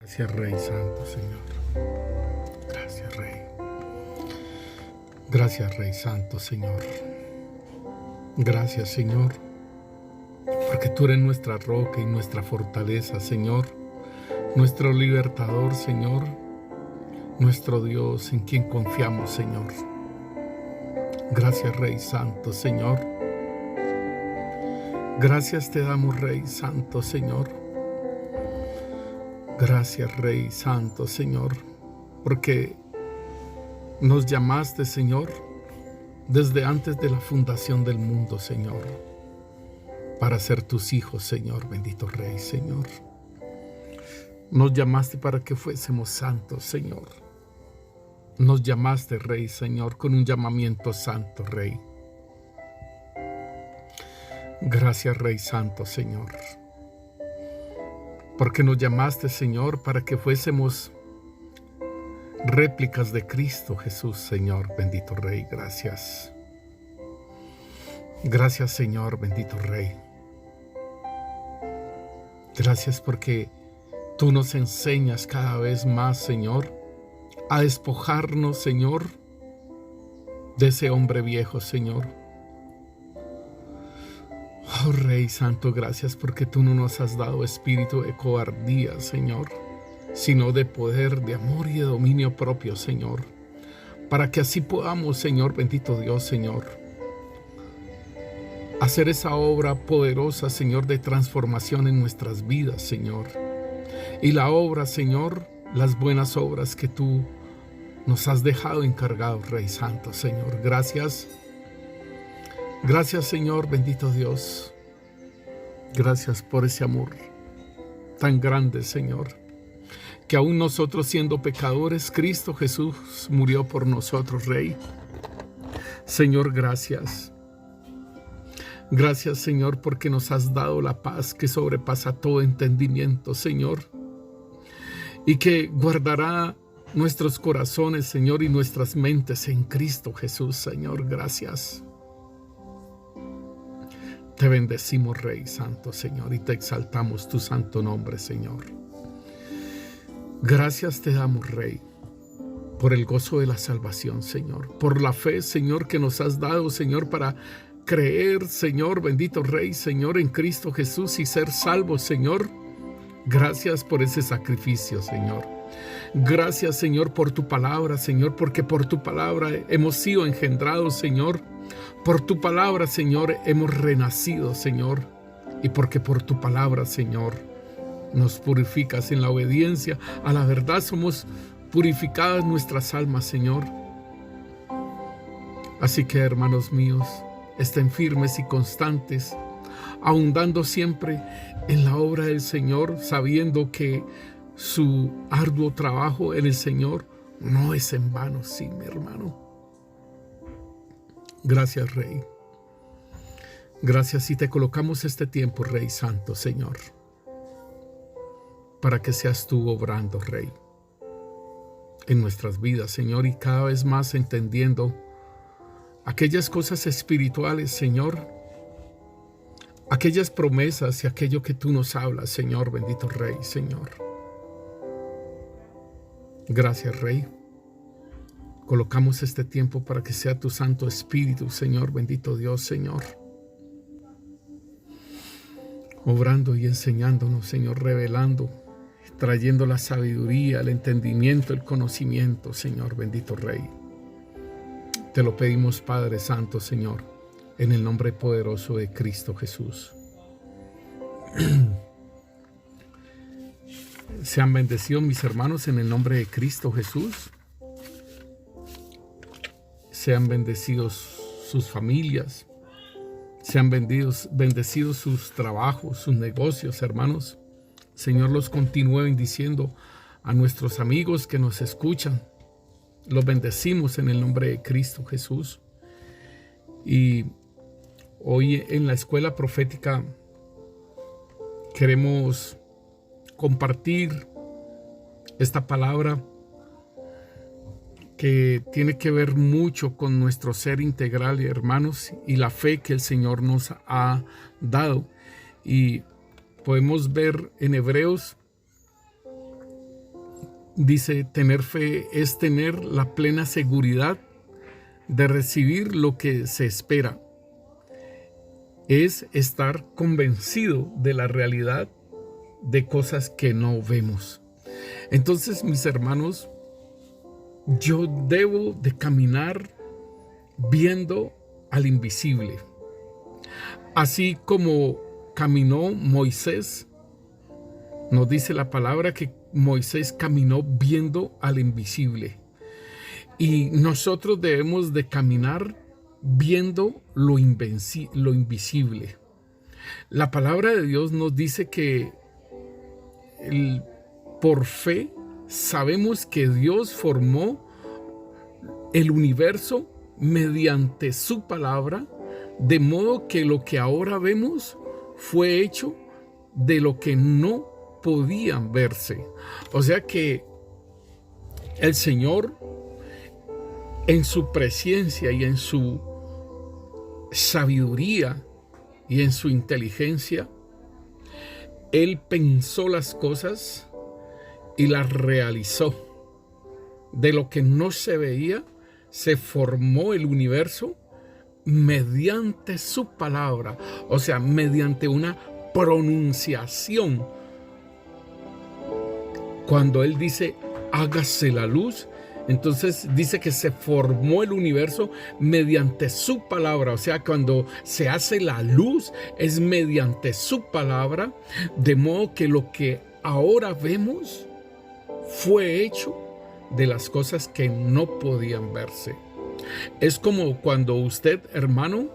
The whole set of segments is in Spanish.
Gracias, Rey Santo, Señor. Gracias, Rey. Gracias, Rey Santo, Señor. Gracias, Señor, porque tú eres nuestra roca y nuestra fortaleza, Señor. Nuestro libertador, Señor. Nuestro Dios en quien confiamos, Señor. Gracias, Rey Santo, Señor. Gracias te damos, Rey Santo, Señor. Gracias, Rey Santo, Señor, porque nos llamaste, Señor, desde antes de la fundación del mundo, Señor, para ser tus hijos, Señor, bendito Rey, Señor. Nos llamaste para que fuésemos santos, Señor. Nos llamaste, Rey, Señor, con un llamamiento santo, Rey. Gracias, Rey Santo, Señor, porque nos llamaste, Señor, para que fuésemos réplicas de Cristo Jesús, Señor, bendito Rey, gracias. Gracias, Señor, bendito Rey. Gracias porque tú nos enseñas cada vez más, Señor, a despojarnos, Señor, de ese hombre viejo, Señor. Oh, Rey Santo, gracias porque tú no nos has dado espíritu de cobardía, Señor, sino de poder, de amor y de dominio propio, Señor, para que así podamos, Señor, bendito Dios, Señor, hacer esa obra poderosa, Señor, de transformación en nuestras vidas, Señor. Y la obra, Señor, las buenas obras que tú nos has dejado encargados, Rey Santo, Señor. Gracias. Gracias, Señor, bendito Dios. Gracias por ese amor tan grande, Señor, que aún nosotros siendo pecadores, Cristo Jesús murió por nosotros, Rey. Señor, gracias. Gracias, Señor, porque nos has dado la paz que sobrepasa todo entendimiento, Señor, y que guardará nuestros corazones, Señor, y nuestras mentes en Cristo Jesús, Señor. Gracias. Te bendecimos, Rey Santo, Señor, y te exaltamos tu santo nombre, Señor. Gracias te damos, Rey, por el gozo de la salvación, Señor, por la fe, Señor, que nos has dado, Señor, para creer, Señor, bendito Rey, Señor, en Cristo Jesús y ser salvos, Señor. Gracias por ese sacrificio, Señor. Gracias, Señor, por tu palabra, Señor, porque por tu palabra hemos sido engendrados, Señor. Por tu palabra, Señor, hemos renacido, Señor. Y porque por tu palabra, Señor, nos purificas en la obediencia a la verdad. Somos purificadas nuestras almas, Señor. Así que, hermanos míos, estén firmes y constantes, ahondando siempre en la obra del Señor, sabiendo que su arduo trabajo en el Señor no es en vano, sí, mi hermano. Gracias, Rey. Gracias, y te colocamos este tiempo, Rey Santo, Señor, para que seas tú obrando, Rey, en nuestras vidas, Señor, y cada vez más entendiendo aquellas cosas espirituales, Señor, aquellas promesas y aquello que tú nos hablas, Señor, bendito Rey, Señor. Gracias, Rey. Colocamos este tiempo para que sea tu Santo Espíritu, Señor, bendito Dios, Señor, obrando y enseñándonos, Señor, revelando, trayendo la sabiduría, el entendimiento, el conocimiento, Señor, bendito Rey. Te lo pedimos, Padre Santo, Señor, en el nombre poderoso de Cristo Jesús. Sean bendecidos mis hermanos en el nombre de Cristo Jesús. Sean bendecidos sus familias. Sean bendecidos sus trabajos, sus negocios, hermanos. Señor los continúe bendiciendo a nuestros amigos que nos escuchan. Los bendecimos en el nombre de Cristo Jesús. Y hoy en la escuela profética queremos compartir esta palabra que tiene que ver mucho con nuestro ser integral, hermanos, y la fe que el Señor nos ha dado. Y podemos ver en Hebreos Dice, tener fe es tener la plena seguridad de recibir lo que se espera. Es estar convencido de la realidad de cosas que no vemos. Entonces, mis hermanos, yo debo de caminar viendo al invisible. Así como caminó Moisés, nos dice la palabra que Moisés caminó viendo al invisible. Y nosotros debemos de caminar viendo lo invisible. La palabra de Dios nos dice que por fe sabemos que Dios formó el universo mediante su palabra, de modo que lo que ahora vemos fue hecho de lo que no podían verse. O sea que el Señor, en su presencia y en su sabiduría y en su inteligencia, Él pensó las cosas y las realizó. De lo que no se veía, se formó el universo mediante su palabra, o sea, mediante una pronunciación. Cuando Él dice, hágase la luz, entonces dice que se formó el universo mediante su palabra. O sea, cuando se hace la luz es mediante su palabra, de modo que lo que ahora vemos fue hecho de las cosas que no podían verse. Es como cuando usted, hermano,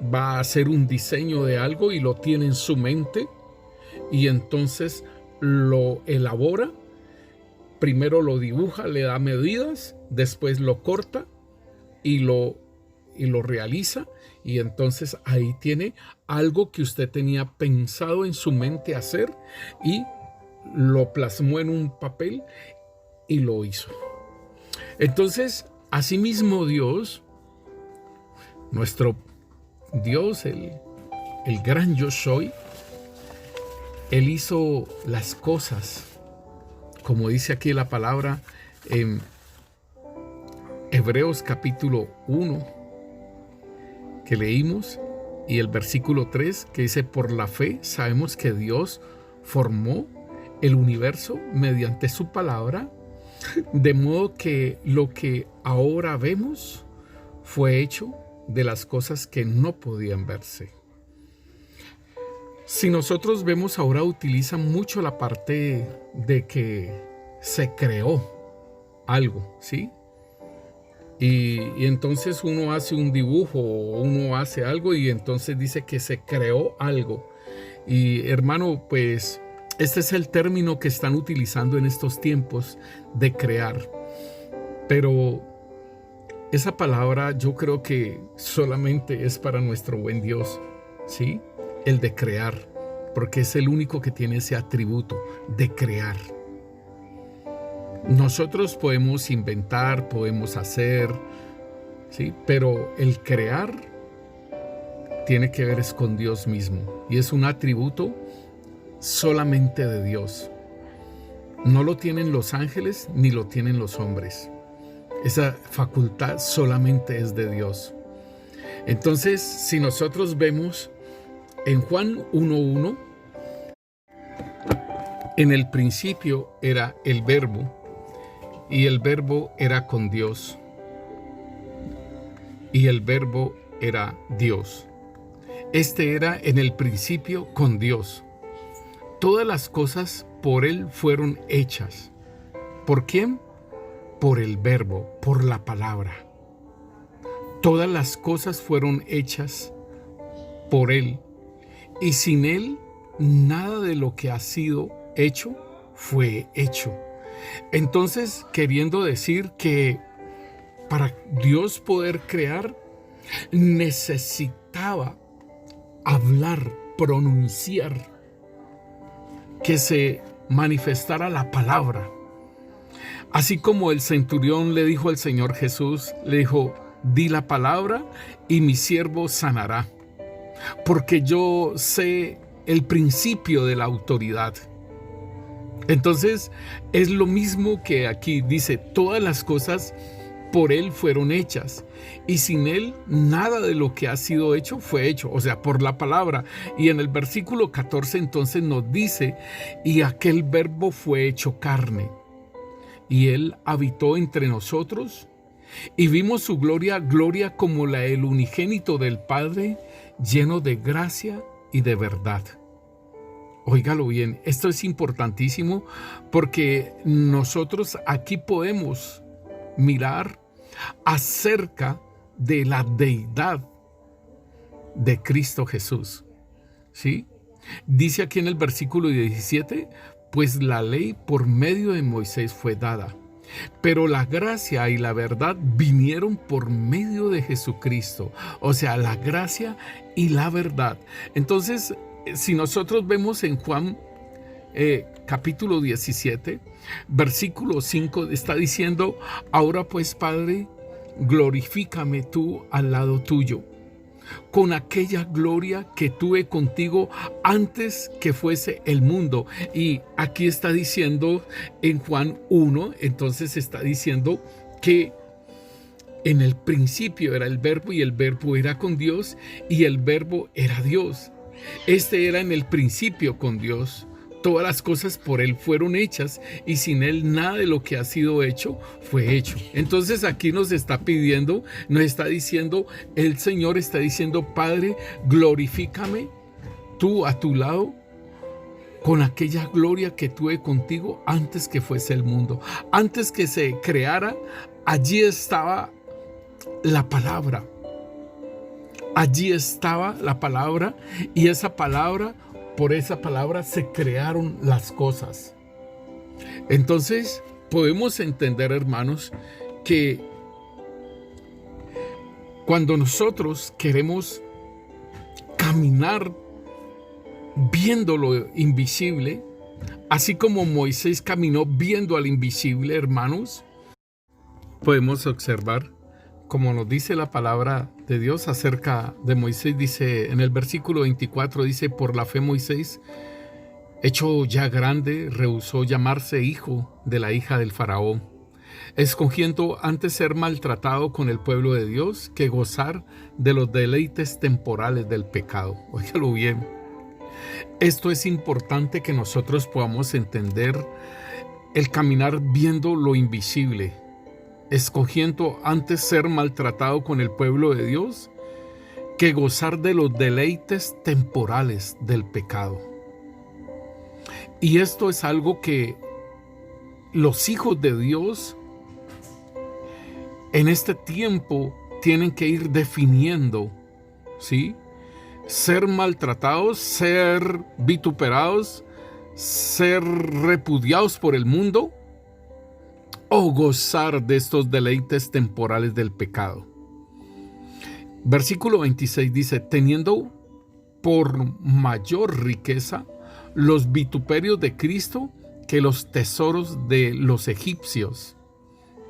va a hacer un diseño de algo y lo tiene en su mente y entonces lo elabora. Primero lo dibuja, le da medidas, después lo corta y lo realiza, y entonces ahí tiene algo que usted tenía pensado en su mente hacer y lo plasmó en un papel y lo hizo. Entonces, asimismo Dios, nuestro Dios, el gran yo soy, Él hizo las cosas, como dice aquí la palabra en Hebreos capítulo 1, que leímos, y el versículo 3, que dice, por la fe sabemos que Dios formó el universo mediante su palabra, de modo que lo que ahora vemos fue hecho de las cosas que no podían verse. Si nosotros vemos, ahora utilizan mucho la parte de que se creó algo, ¿sí? Y entonces uno hace un dibujo o uno hace algo y entonces dice que se creó algo. Y hermano, pues este es el término que están utilizando en estos tiempos de crear. Pero esa palabra yo creo que solamente es para nuestro buen Dios, ¿sí? El de crear, porque es el único que tiene ese atributo de crear. Nosotros podemos inventar, podemos hacer, ¿sí? Pero el crear tiene que ver es con Dios mismo y es un atributo solamente de Dios. No lo tienen los ángeles ni lo tienen los hombres. Esa facultad solamente es de Dios. Entonces, si nosotros vemos en Juan 1:1, en el principio era el Verbo, y el Verbo era con Dios, y el Verbo era Dios. Este era en el principio con Dios. Todas las cosas por Él fueron hechas. ¿Por quién? Por el Verbo, por la palabra. Todas las cosas fueron hechas por Él. Y sin Él, nada de lo que ha sido hecho fue hecho. Entonces, queriendo decir que para Dios poder crear, necesitaba hablar, pronunciar, que se manifestara la palabra. Así como el centurión le dijo al Señor Jesús, le dijo, di la palabra y mi siervo sanará, porque yo sé el principio de la autoridad. Entonces, es lo mismo que aquí dice, todas las cosas por Él fueron hechas, y sin Él nada de lo que ha sido hecho fue hecho, o sea, por la palabra. Y en el versículo 14 entonces nos dice, y aquel verbo fue hecho carne, y Él habitó entre nosotros, y vimos su gloria, gloria como la del unigénito del Padre, lleno de gracia y de verdad. Óigalo bien, esto es importantísimo porque nosotros aquí podemos mirar acerca de la deidad de Cristo Jesús. ¿Sí? Dice aquí en el versículo 17, pues la ley por medio de Moisés fue dada, pero la gracia y la verdad vinieron por medio de Jesucristo. O sea, la gracia y la verdad. Entonces, si nosotros vemos en Juan capítulo 17, versículo 5, está diciendo, ahora pues, Padre, glorifícame tú al lado tuyo, con aquella gloria que tuve contigo antes que fuese el mundo. Y aquí está diciendo en Juan 1, entonces está diciendo que en el principio era el verbo, y el verbo era con Dios, y el verbo era Dios. Este era en el principio con Dios. Todas las cosas por Él fueron hechas, y sin Él nada de lo que ha sido hecho fue hecho. Entonces aquí nos está pidiendo, nos está diciendo, el Señor está diciendo, Padre, glorifícame tú a tu lado con aquella gloria que tuve contigo antes que fuese el mundo. Antes que se creara, allí estaba la palabra. Allí estaba la palabra, y esa palabra, por esa palabra se crearon las cosas. Entonces, podemos entender, hermanos, que cuando nosotros queremos caminar viendo lo invisible, así como Moisés caminó viendo al invisible, hermanos, podemos observar, como nos dice la palabra de Dios acerca de Moisés, dice en el versículo 24, dice, por la fe Moisés, hecho ya grande, rehusó llamarse hijo de la hija del faraón, escogiendo antes ser maltratado con el pueblo de Dios que gozar de los deleites temporales del pecado. Óigalo bien. Esto es importante que nosotros podamos entender, el caminar viendo lo invisible, escogiendo antes ser maltratado con el pueblo de Dios que gozar de los deleites temporales del pecado. Y esto es algo que los hijos de Dios en este tiempo tienen que ir definiendo, ¿sí? Ser maltratados, ser vituperados, ser repudiados por el mundo, o gozar de estos deleites temporales del pecado. Versículo 26 dice, teniendo por mayor riqueza los vituperios de Cristo que los tesoros de los egipcios,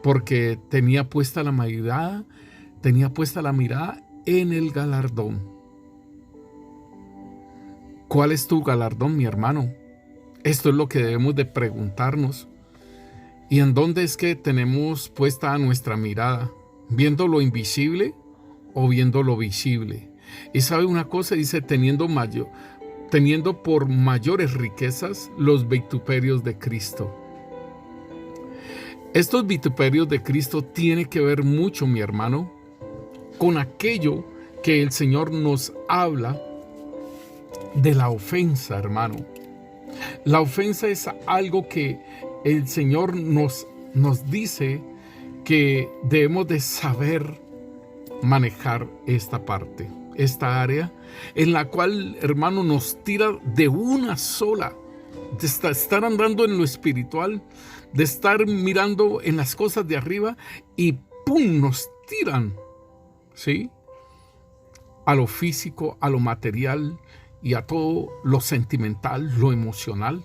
porque tenía puesta la mirada en el galardón. ¿Cuál es tu galardón, mi hermano? Esto es lo que debemos de preguntarnos. ¿Y en dónde es que tenemos puesta nuestra mirada? ¿Viendo lo invisible o viendo lo visible? Y sabe una cosa, dice, teniendo por mayores riquezas los vituperios de Cristo. Estos vituperios de Cristo tienen que ver mucho, mi hermano, con aquello que el Señor nos habla de la ofensa, hermano. La ofensa es algo que el Señor nos dice que debemos de saber manejar esta parte, esta área en la cual, hermano, nos tira de una sola, de estar andando en lo espiritual, de estar mirando en las cosas de arriba y ¡pum!, nos tiran, ¿sí?, a lo físico, a lo material y a todo lo sentimental, lo emocional.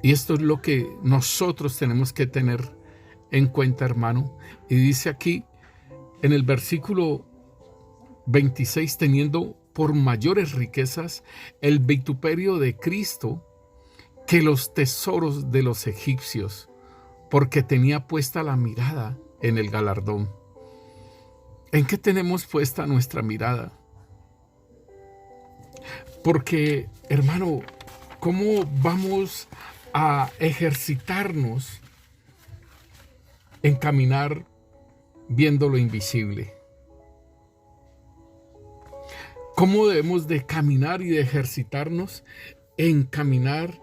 Y esto es lo que nosotros tenemos que tener en cuenta, hermano. Y dice aquí en el versículo 26, teniendo por mayores riquezas el vituperio de Cristo que los tesoros de los egipcios, porque tenía puesta la mirada en el galardón. ¿En qué tenemos puesta nuestra mirada? Porque, hermano, ¿cómo vamos a ejercitarnos en caminar viendo lo invisible? ¿Cómo debemos de caminar y de ejercitarnos en caminar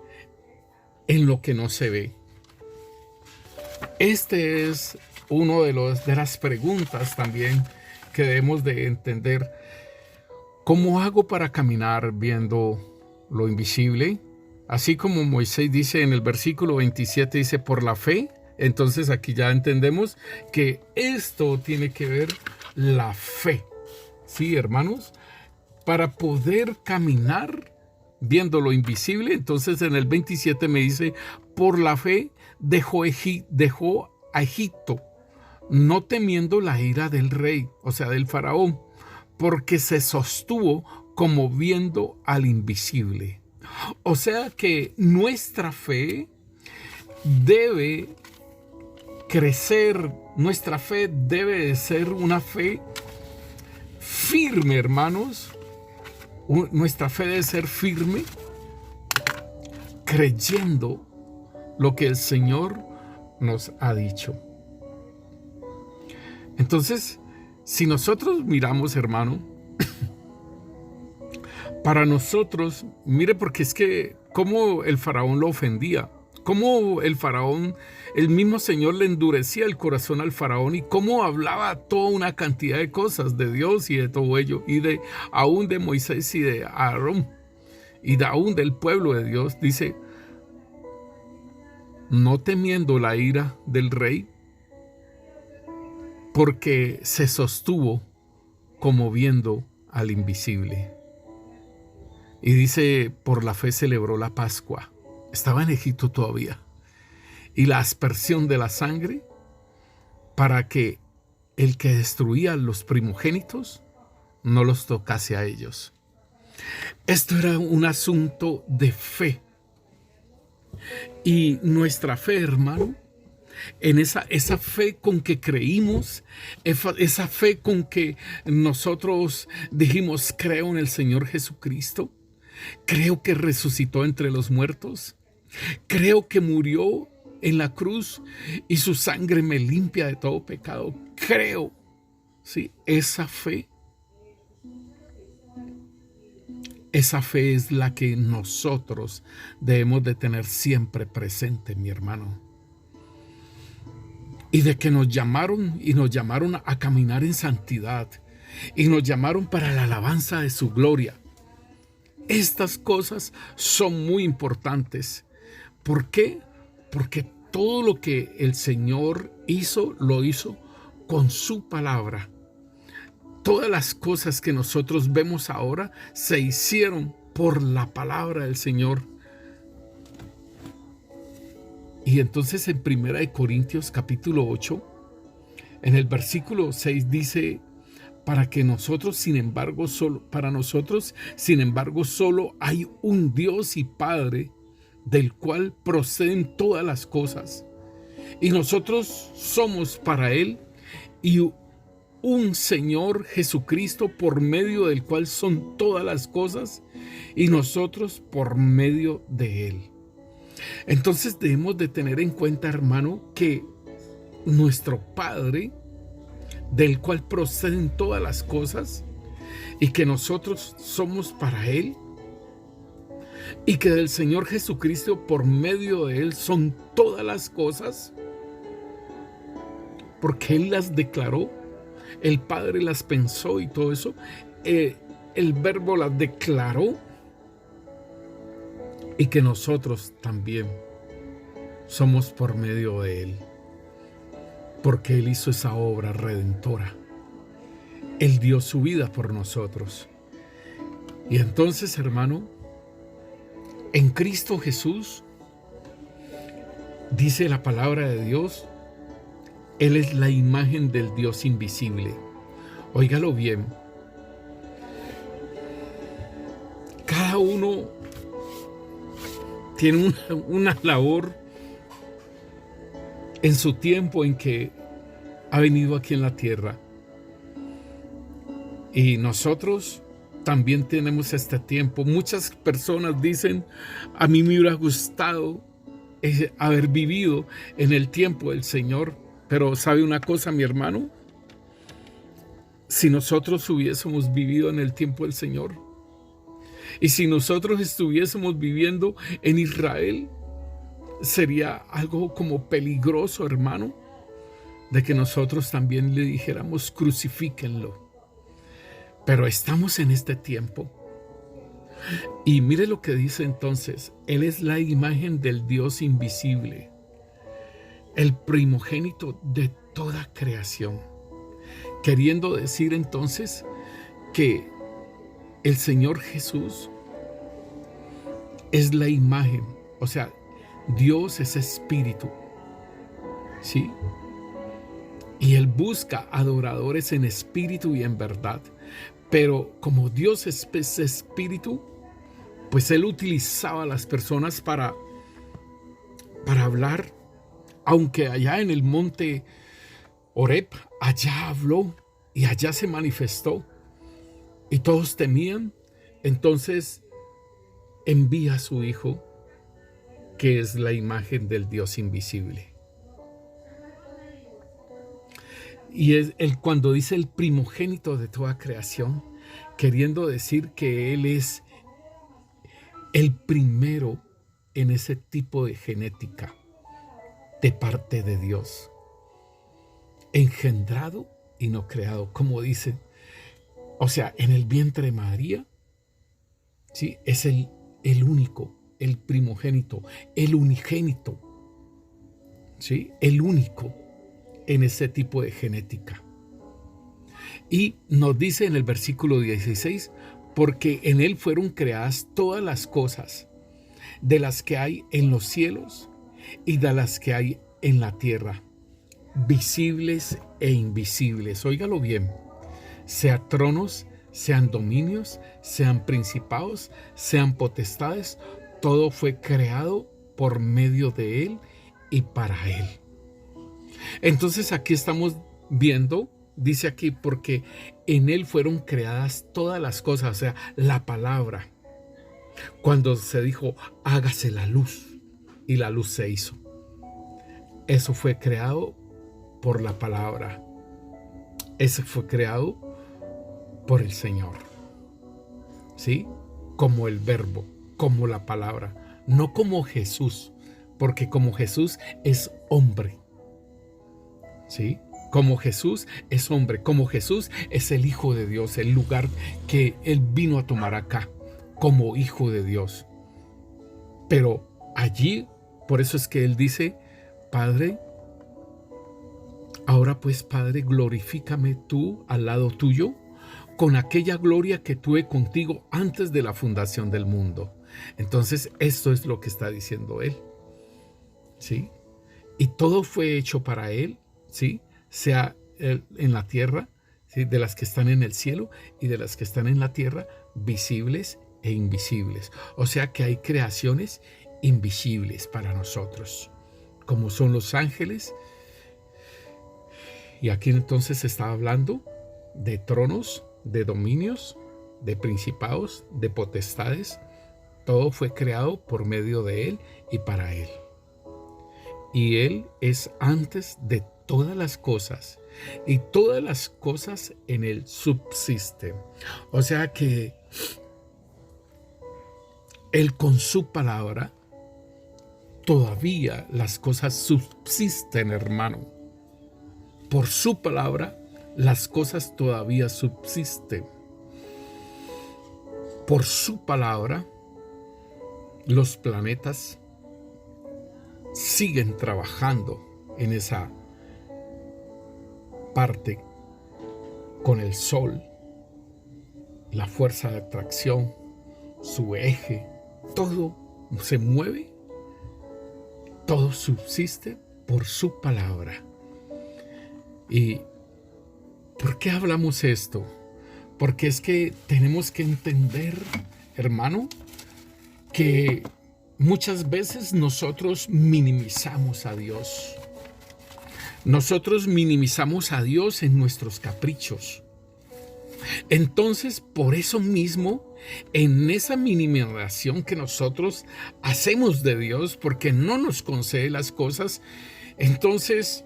en lo que no se ve? Este es uno de las preguntas también que debemos de entender. ¿Cómo hago para caminar viendo lo invisible? Así como Moisés dice en el versículo 27, dice, por la fe. Entonces aquí ya entendemos que esto tiene que ver la fe. ¿Sí, hermanos? Para poder caminar viendo lo invisible. Entonces en el 27 me dice, por la fe dejó a Egipto, no temiendo la ira del rey, o sea, del faraón, porque se sostuvo como viendo al invisible. O sea que nuestra fe debe crecer, nuestra fe debe de ser una fe firme, hermanos. Nuestra fe debe ser firme, creyendo lo que el Señor nos ha dicho. Entonces, si nosotros miramos, hermano, para nosotros, mire, porque es que cómo el faraón lo ofendía, cómo el faraón, el mismo Señor le endurecía el corazón al faraón y cómo hablaba toda una cantidad de cosas de Dios y de todo ello, y aún de Moisés y de Aarón, y aún del pueblo de Dios. Dice, no temiendo la ira del rey, porque se sostuvo como viendo al invisible. Y dice, por la fe celebró la Pascua. Estaba en Egipto todavía. Y la aspersión de la sangre para que el que destruía los primogénitos no los tocase a ellos. Esto era un asunto de fe. Y nuestra fe, hermano, en esa fe con que creímos, esa fe con que nosotros dijimos, creo en el Señor Jesucristo, creo que resucitó entre los muertos, creo que murió en la cruz y su sangre me limpia de todo pecado, creo, ¿sí? Esa fe es la que nosotros debemos de tener siempre presente, mi hermano. Y de que nos llamaron a caminar en santidad y nos llamaron para la alabanza de su gloria. Estas cosas son muy importantes. ¿Por qué? Porque todo lo que el Señor hizo, lo hizo con su palabra. Todas las cosas que nosotros vemos ahora se hicieron por la palabra del Señor. Y entonces en 1 Corintios capítulo 8, en el versículo 6 dice, para nosotros, sin embargo, solo hay un Dios y Padre del cual proceden todas las cosas. Y nosotros somos para Él y un Señor Jesucristo por medio del cual son todas las cosas y nosotros por medio de Él. Entonces debemos de tener en cuenta, hermano, que nuestro Padre, del cual proceden todas las cosas, y que nosotros somos para Él, y que del Señor Jesucristo por medio de Él son todas las cosas, porque Él las declaró, el Padre las pensó y todo eso, el Verbo las declaró, y que nosotros también somos por medio de Él, porque Él hizo esa obra redentora. Él dio su vida por nosotros. Y entonces, hermano, en Cristo Jesús, dice la palabra de Dios, Él es la imagen del Dios invisible. Óigalo bien. Cada uno tiene una labor en su tiempo en que ha venido aquí en la tierra. Y nosotros también tenemos este tiempo. Muchas personas dicen, a mí me hubiera gustado haber vivido en el tiempo del Señor. Pero ¿sabe una cosa, mi hermano? Si nosotros hubiésemos vivido en el tiempo del Señor, y si nosotros estuviésemos viviendo en Israel, sería algo como peligroso, hermano, de que nosotros también le dijéramos crucifíquenlo. Pero estamos en este tiempo. Y mire lo que dice entonces: Él es la imagen del Dios invisible, el primogénito de toda creación. Queriendo decir entonces que el Señor Jesús es la imagen, o sea, Dios es espíritu, ¿sí? Y Él busca adoradores en espíritu y en verdad. Pero como Dios es espíritu, pues Él utilizaba a las personas para hablar, aunque allá en el monte Horeb, allá habló y allá se manifestó y todos temían. Entonces envía a su Hijo, que es la imagen del Dios invisible. Y es cuando dice el primogénito de toda creación, queriendo decir que Él es el primero en ese tipo de genética de parte de Dios, engendrado y no creado, como dice. O sea, en el vientre de María, ¿sí? Es el único, el primogénito, el unigénito, ¿sí? El único en ese tipo de genética. Y nos dice en el versículo 16, porque en Él fueron creadas todas las cosas, de las que hay en los cielos y de las que hay en la tierra, visibles e invisibles. Óigalo bien: sea tronos, sean dominios, sean principados, sean potestades, todo fue creado por medio de Él y para Él. Entonces aquí estamos viendo, dice aquí, porque en Él fueron creadas todas las cosas, o sea, la palabra. Cuando se dijo, hágase la luz, y la luz se hizo. Eso fue creado por la palabra. Ese fue creado por el Señor, ¿sí? Como el verbo, como la palabra, no como Jesús, porque como Jesús es hombre, ¿sí? Como Jesús es hombre, como Jesús es el Hijo de Dios, el lugar que Él vino a tomar acá, como Hijo de Dios. Pero allí, por eso es que Él dice, Padre, ahora pues, Padre, glorifícame tú al lado tuyo, con aquella gloria que tuve contigo antes de la fundación del mundo. Entonces, esto es lo que está diciendo Él, ¿sí? Y todo fue hecho para Él, ¿sí? Sea en la tierra, ¿sí? De las que están en el cielo y de las que están en la tierra, visibles e invisibles. O sea que hay creaciones invisibles para nosotros, como son los ángeles. Y aquí entonces se está hablando de tronos, de dominios, de principados, de potestades. Todo fue creado por medio de Él y para Él. Y Él es antes de todas las cosas, y todas las cosas en Él subsisten. O sea que Él con su palabra, todavía las cosas subsisten, hermano. Por su palabra, las cosas todavía subsisten. Por su palabra, los planetas siguen trabajando en esa parte con el Sol, la fuerza de atracción, su eje, todo se mueve, todo subsiste por su palabra. ¿Y por qué hablamos esto? Porque es que tenemos que entender, hermano, que muchas veces nosotros minimizamos a Dios. Nosotros minimizamos a Dios en nuestros caprichos. Entonces, por eso mismo, en esa minimización que nosotros hacemos de Dios, porque no nos concede las cosas, entonces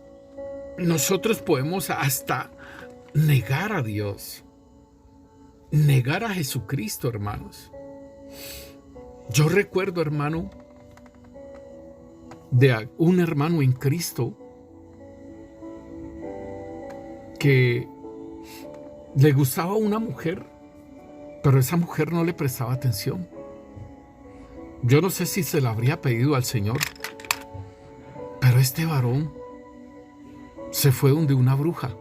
nosotros podemos hasta negar a Dios, negar a Jesucristo, hermanos. Yo recuerdo, hermano, de un hermano en Cristo que le gustaba una mujer, pero esa mujer no le prestaba atención. Yo no sé si se la habría pedido al Señor, pero este varón se fue donde una bruja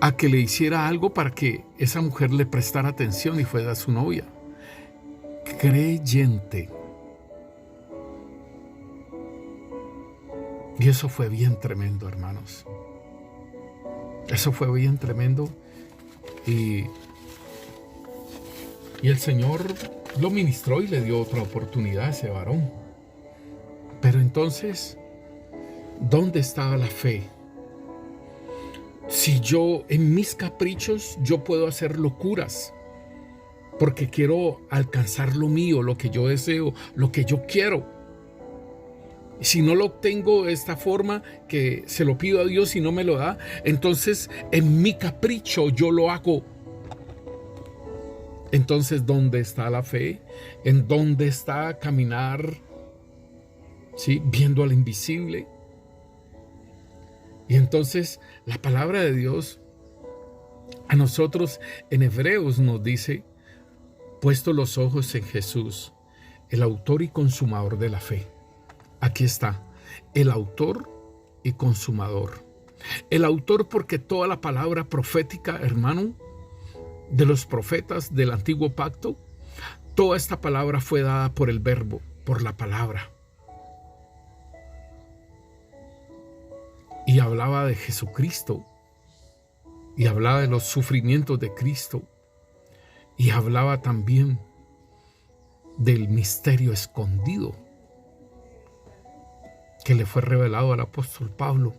a que le hiciera algo para que esa mujer le prestara atención y fuera su novia. Creyente. Y eso fue bien tremendo, hermanos. Eso fue bien tremendo. Y el Señor lo ministró y le dio otra oportunidad a ese varón. Pero entonces, ¿dónde estaba la fe? Si yo en mis caprichos yo puedo hacer locuras porque quiero alcanzar lo mío, lo que yo deseo, lo que yo quiero. Si no lo obtengo de esta forma, que se lo pido a Dios y no me lo da, entonces en mi capricho yo lo hago. Entonces, ¿dónde está la fe? ¿En dónde está caminar? ¿Sí? Viendo al invisible. Y entonces la palabra de Dios a nosotros en Hebreos nos dice: puesto los ojos en Jesús, el autor y consumador de la fe. Aquí está, el autor y consumador. El autor porque toda la palabra profética, hermano, de los profetas del antiguo pacto, toda esta palabra fue dada por el verbo, por la palabra. Y hablaba de Jesucristo, y hablaba de los sufrimientos de Cristo, y hablaba también del misterio escondido que le fue revelado al apóstol Pablo,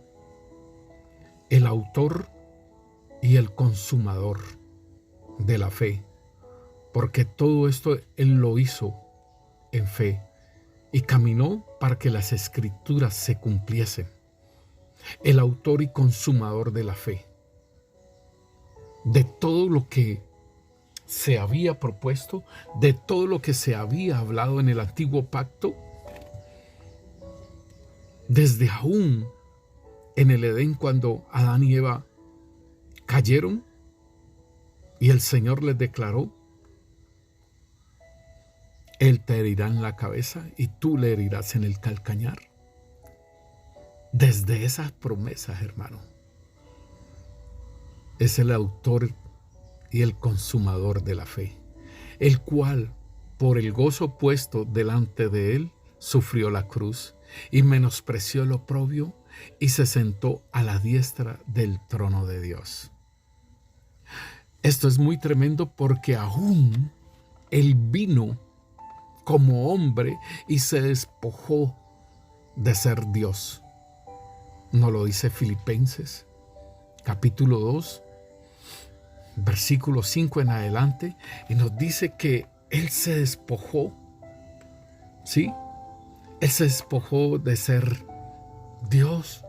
el autor y el consumador de la fe, porque todo esto él lo hizo en fe y caminó para que las escrituras se cumpliesen. El autor y consumador de la fe, de todo lo que se había propuesto, de todo lo que se había hablado en el antiguo pacto, desde aún en el Edén, cuando Adán y Eva cayeron y el Señor les declaró: Él te herirá en la cabeza y tú le herirás en el calcañar. Desde esas promesas, hermano, es el autor y el consumador de la fe, el cual, por el gozo puesto delante de él, sufrió la cruz y menospreció el oprobio y se sentó a la diestra del trono de Dios. Esto es muy tremendo porque aún él vino como hombre y se despojó de ser Dios. ¿No lo dice Filipenses, capítulo 2, versículo 5 en adelante? Y nos dice que él se despojó, ¿sí? Él se despojó de ser Dios.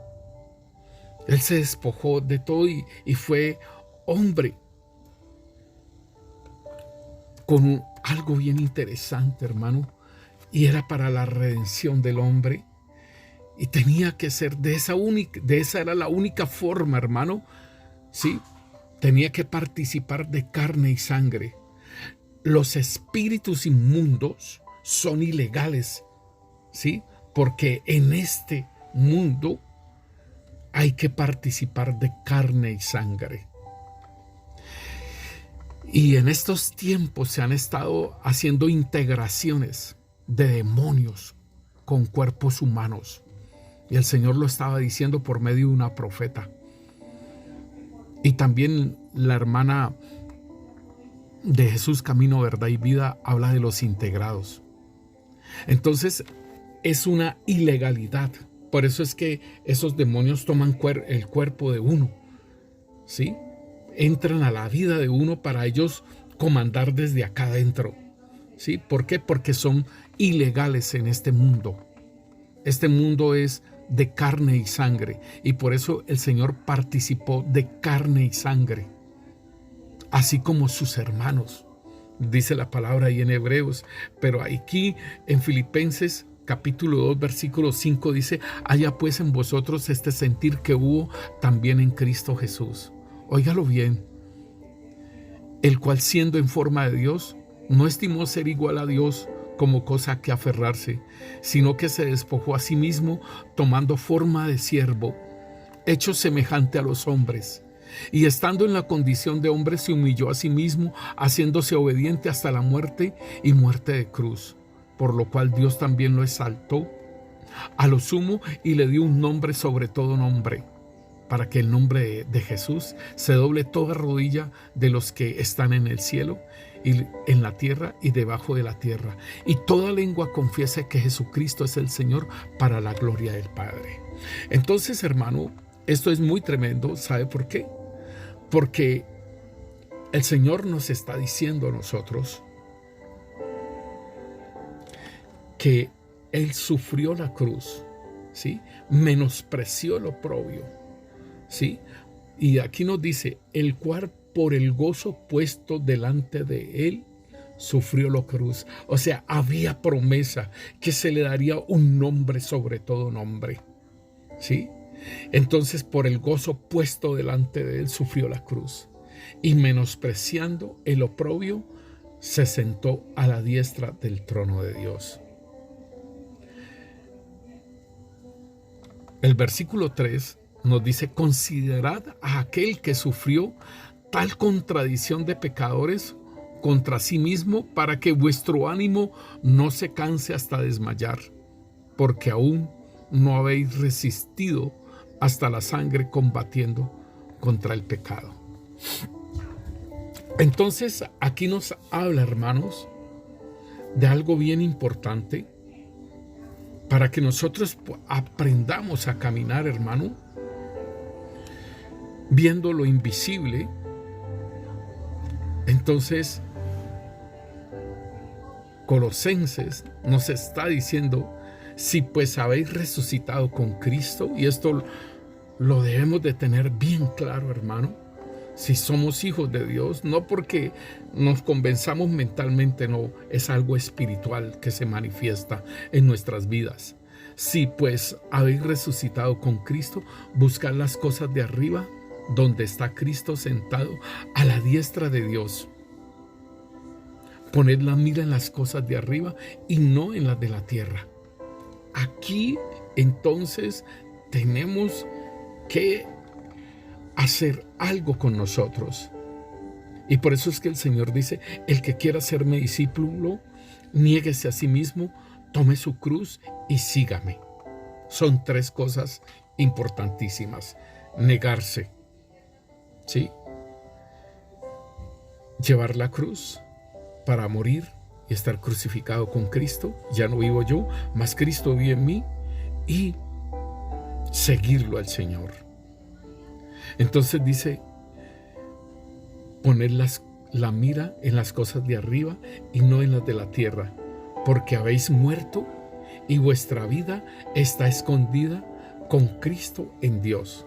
Él se despojó de todo y fue hombre. Con algo bien interesante, hermano, y era para la redención del hombre. Y tenía que ser de esa era la única forma, hermano. Sí, tenía que participar de carne y sangre. Los espíritus inmundos son ilegales, ¿sí? Porque en este mundo hay que participar de carne y sangre. Y en estos tiempos se han estado haciendo integraciones de demonios con cuerpos humanos. Y el Señor lo estaba diciendo por medio de una profeta. Y también la hermana de Jesús, camino, verdad y vida, habla de los integrados. Entonces, es una ilegalidad. Por eso es que esos demonios toman el cuerpo de uno, ¿sí? Entran a la vida de uno para ellos comandar desde acá adentro, ¿sí? ¿Por qué? Porque son ilegales en este mundo. Este mundo es de carne y sangre, y por eso el Señor participó de carne y sangre, así como sus hermanos. Dice la palabra ahí en Hebreos, pero aquí en Filipenses capítulo 2, versículo 5 dice: haya pues en vosotros este sentir que hubo también en Cristo Jesús. Óigalo bien, el cual siendo en forma de Dios, no estimó ser igual a Dios como cosa a que aferrarse, sino que se despojó a sí mismo, tomando forma de siervo, hecho semejante a los hombres. Y estando en la condición de hombre, se humilló a sí mismo, haciéndose obediente hasta la muerte y muerte de cruz. Por lo cual Dios también lo exaltó a lo sumo y le dio un nombre sobre todo nombre, para que el nombre de Jesús se doble toda rodilla de los que están en el cielo y en la tierra y debajo de la tierra, y toda lengua confiese que Jesucristo es el Señor, para la gloria del Padre. Entonces, hermano, esto es muy tremendo. ¿Sabe por qué? Porque el Señor nos está diciendo a nosotros que Él sufrió la cruz, ¿sí? Menospreció el oprobio, ¿sí? Y aquí nos dice: el cual por el gozo puesto delante de Él sufrió la cruz. O sea, había promesa que se le daría un nombre sobre todo nombre, ¿sí? Entonces, por el gozo puesto delante de Él sufrió la cruz, y menospreciando el oprobio, se sentó a la diestra del trono de Dios. El versículo 3 nos dice: considerad a aquel que sufrió tal contradicción de pecadores contra sí mismo, para que vuestro ánimo no se canse hasta desmayar, porque aún no habéis resistido hasta la sangre combatiendo contra el pecado. Entonces, aquí nos habla, hermanos, de algo bien importante para que nosotros aprendamos a caminar, hermano, viendo lo invisible. Entonces, Colosenses nos está diciendo: si pues habéis resucitado con Cristo, y esto lo debemos de tener bien claro, hermano, si somos hijos de Dios, no porque nos convenzamos mentalmente, no, es algo espiritual que se manifiesta en nuestras vidas. Si pues habéis resucitado con Cristo, buscad las cosas de arriba, donde está Cristo sentado a la diestra de Dios. Poned la mira en las cosas de arriba y no en las de la tierra. Aquí entonces tenemos que hacer algo con nosotros. Y por eso es que el Señor dice: el que quiera ser mi discípulo, niéguese a sí mismo, tome su cruz y sígame. Son tres cosas importantísimas: negarse, ¿sí? Llevar la cruz para morir y estar crucificado con Cristo. Ya no vivo yo, mas Cristo vive en mí, y seguirlo al Señor. Entonces dice: poned la mira en las cosas de arriba y no en las de la tierra, porque habéis muerto y vuestra vida está escondida con Cristo en Dios.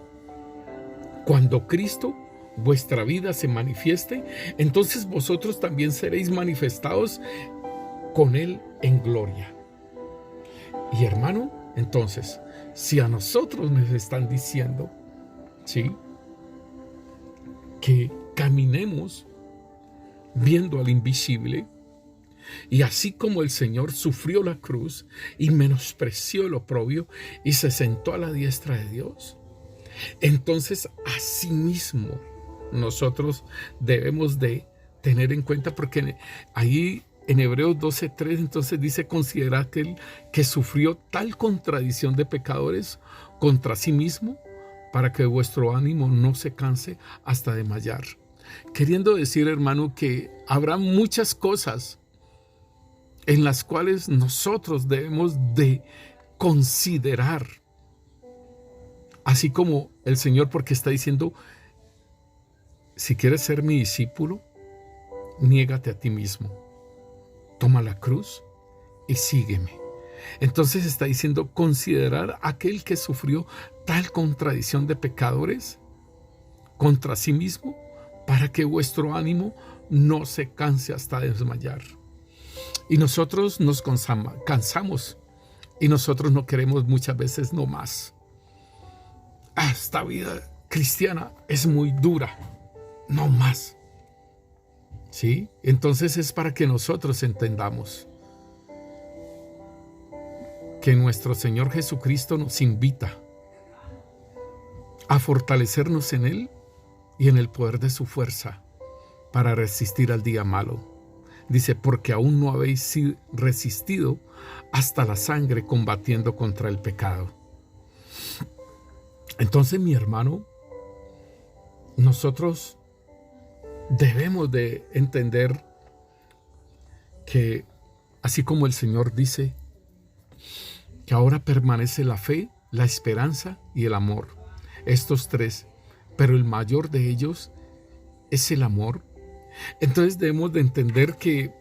Cuando Cristo, vuestra vida, se manifieste, entonces vosotros también seréis manifestados con Él en gloria. Y hermano, entonces, si a nosotros nos están diciendo, ¿sí?, que caminemos viendo al invisible, y así como el Señor sufrió la cruz y menospreció el oprobio y se sentó a la diestra de Dios, entonces asimismo nosotros debemos de tener en cuenta, porque ahí en Hebreos 12:3 entonces dice: considerad aquel que sufrió tal contradicción de pecadores contra sí mismo, para que vuestro ánimo no se canse hasta desmayar. Queriendo decir, hermano, que habrá muchas cosas en las cuales nosotros debemos de considerar. Así como el Señor, porque está diciendo, si quieres ser mi discípulo, niégate a ti mismo. Toma la cruz y sígueme. Entonces está diciendo, considerar a aquel que sufrió tal contradicción de pecadores contra sí mismo, para que vuestro ánimo no se canse hasta desmayar. Y nosotros nos cansamos, y nosotros no queremos muchas veces no más. Esta vida cristiana es muy dura, no más. ¿Sí? Entonces es para que nosotros entendamos que nuestro Señor Jesucristo nos invita a fortalecernos en Él y en el poder de su fuerza para resistir al día malo. Dice, porque aún no habéis resistido hasta la sangre combatiendo contra el pecado. Entonces, mi hermano, nosotros debemos de entender que, así como el Señor dice, que ahora permanece la fe, la esperanza y el amor. Estos tres, pero el mayor de ellos es el amor. Entonces debemos de entender que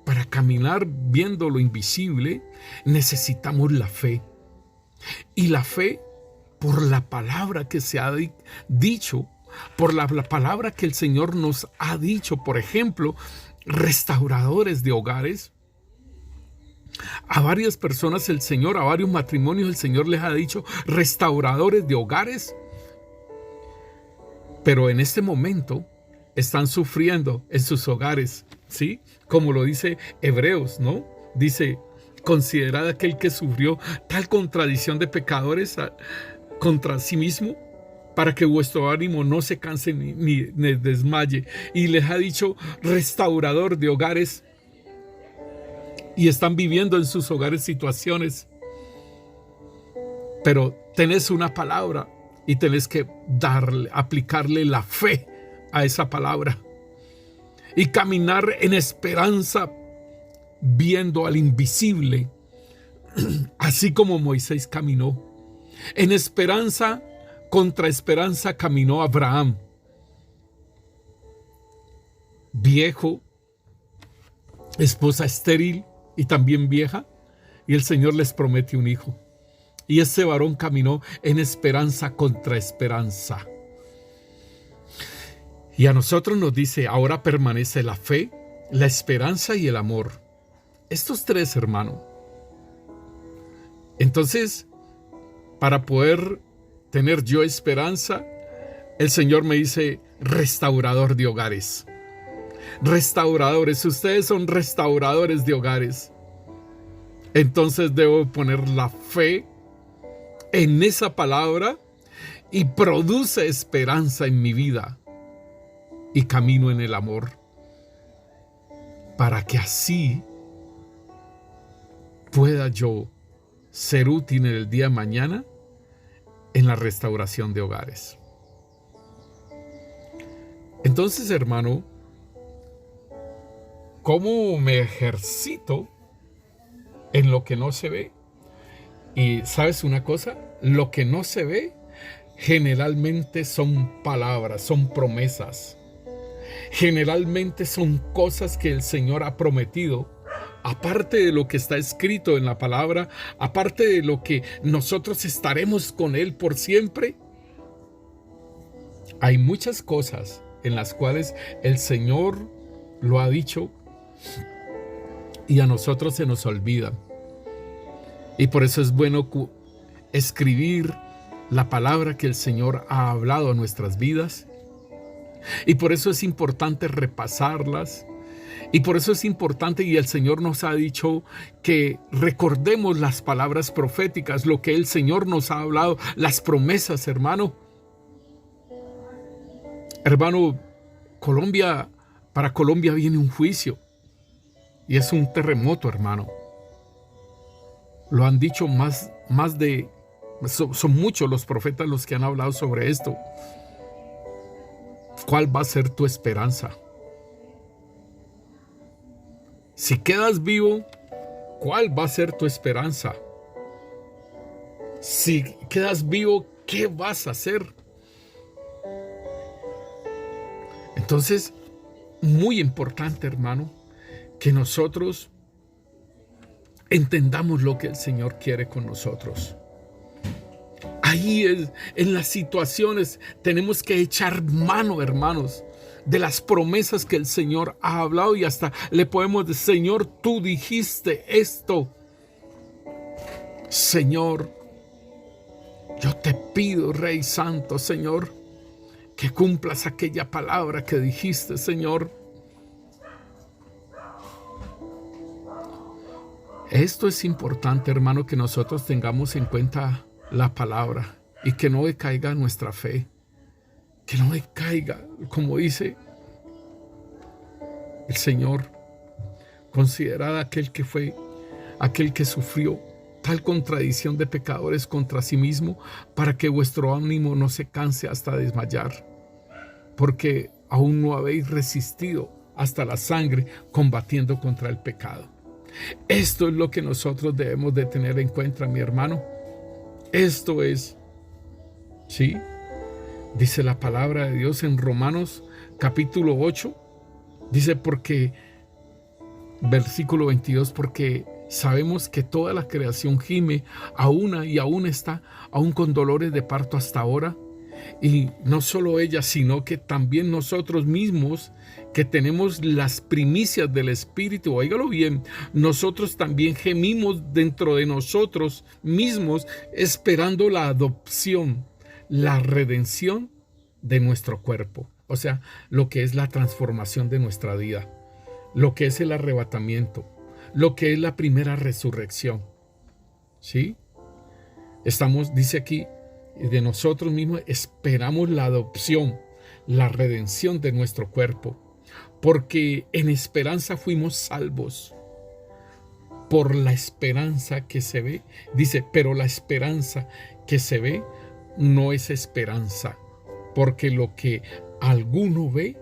para caminar viendo lo invisible necesitamos la fe. Y la fe por la palabra que se ha dicho, por la palabra que el Señor nos ha dicho. Por ejemplo, restauradores de hogares. A varias personas el Señor, a varios matrimonios el Señor les ha dicho restauradores de hogares. Pero en este momento están sufriendo en sus hogares, ¿sí? Como lo dice Hebreos, ¿no? Dice, considerad aquel que sufrió tal contradicción de pecadores contra sí mismo, para que vuestro ánimo no se canse ni desmaye. Y les ha dicho restaurador de hogares. Y están viviendo en sus hogares situaciones. Pero tenés una palabra y tenés que aplicarle la fe a esa palabra. Y caminar en esperanza, viendo al invisible, así como Moisés caminó. En esperanza, contra esperanza caminó Abraham. Viejo, esposa estéril y también vieja, y el Señor les promete un hijo. Y ese varón caminó en esperanza contra esperanza. Y a nosotros nos dice, ahora permanece la fe, la esperanza y el amor. Estos tres, hermano. Entonces, para poder tener yo esperanza, el Señor me dice, restaurador de hogares. Restauradores, ustedes son restauradores de hogares. Entonces debo poner la fe en esa palabra y produce esperanza en mi vida y camino en el amor, para que así pueda yo ser útil en el día de mañana en la restauración de hogares. Entonces, hermano, ¿cómo me ejercito en lo que no se ve? Y ¿sabes una cosa? Lo que no se ve generalmente son palabras, son promesas. Generalmente son cosas que el Señor ha prometido. Aparte de lo que está escrito en la palabra, aparte de lo que nosotros estaremos con Él por siempre, hay muchas cosas en las cuales el Señor lo ha dicho y a nosotros se nos olvidan. Y por eso es bueno escribir la palabra que el Señor ha hablado a nuestras vidas. Y por eso es importante repasarlas. Y por eso es importante, y el Señor nos ha dicho que recordemos las palabras proféticas, lo que el Señor nos ha hablado, las promesas, hermano. Hermano, para Colombia viene un juicio. Y es un terremoto, hermano. Lo han dicho son muchos los profetas los que han hablado sobre esto. ¿cuál va a ser tu esperanza? Si quedas vivo, ¿cuál va a ser tu esperanza? Si quedas vivo, ¿qué vas a hacer? Entonces, muy importante, hermano, que nosotros entendamos lo que el Señor quiere con nosotros. Ahí es, en las situaciones tenemos que echar mano, hermanos, de las promesas que el Señor ha hablado, y hasta le podemos decir: Señor, tú dijiste esto. Señor, yo te pido, Rey Santo, Señor, que cumplas aquella palabra que dijiste, Señor. Esto es importante, hermano, que nosotros tengamos en cuenta la palabra y que no decaiga nuestra fe, que no decaiga, como dice el Señor: considerad aquel que sufrió tal contradicción de pecadores contra sí mismo, para que vuestro ánimo no se canse hasta desmayar, porque aún no habéis resistido hasta la sangre combatiendo contra el pecado. Esto es lo que nosotros debemos de tener en cuenta, mi hermano. Esto es, ¿sí? Dice la palabra de Dios en Romanos capítulo 8, dice, porque, versículo 22, porque sabemos que toda la creación gime aún está aún con dolores de parto hasta ahora. Y no solo ella, sino que también nosotros mismos, que tenemos las primicias del Espíritu, óigalo bien, nosotros también gemimos dentro de nosotros mismos, esperando la adopción, la redención de nuestro cuerpo. O sea, lo que es la transformación de nuestra vida, lo que es el arrebatamiento, lo que es la primera resurrección. ¿Sí? Dice aquí, de nosotros mismos esperamos la adopción, la redención de nuestro cuerpo, porque en esperanza fuimos salvos. Por la esperanza que se ve, dice, pero la esperanza que se ve no es esperanza, porque lo que alguno ve,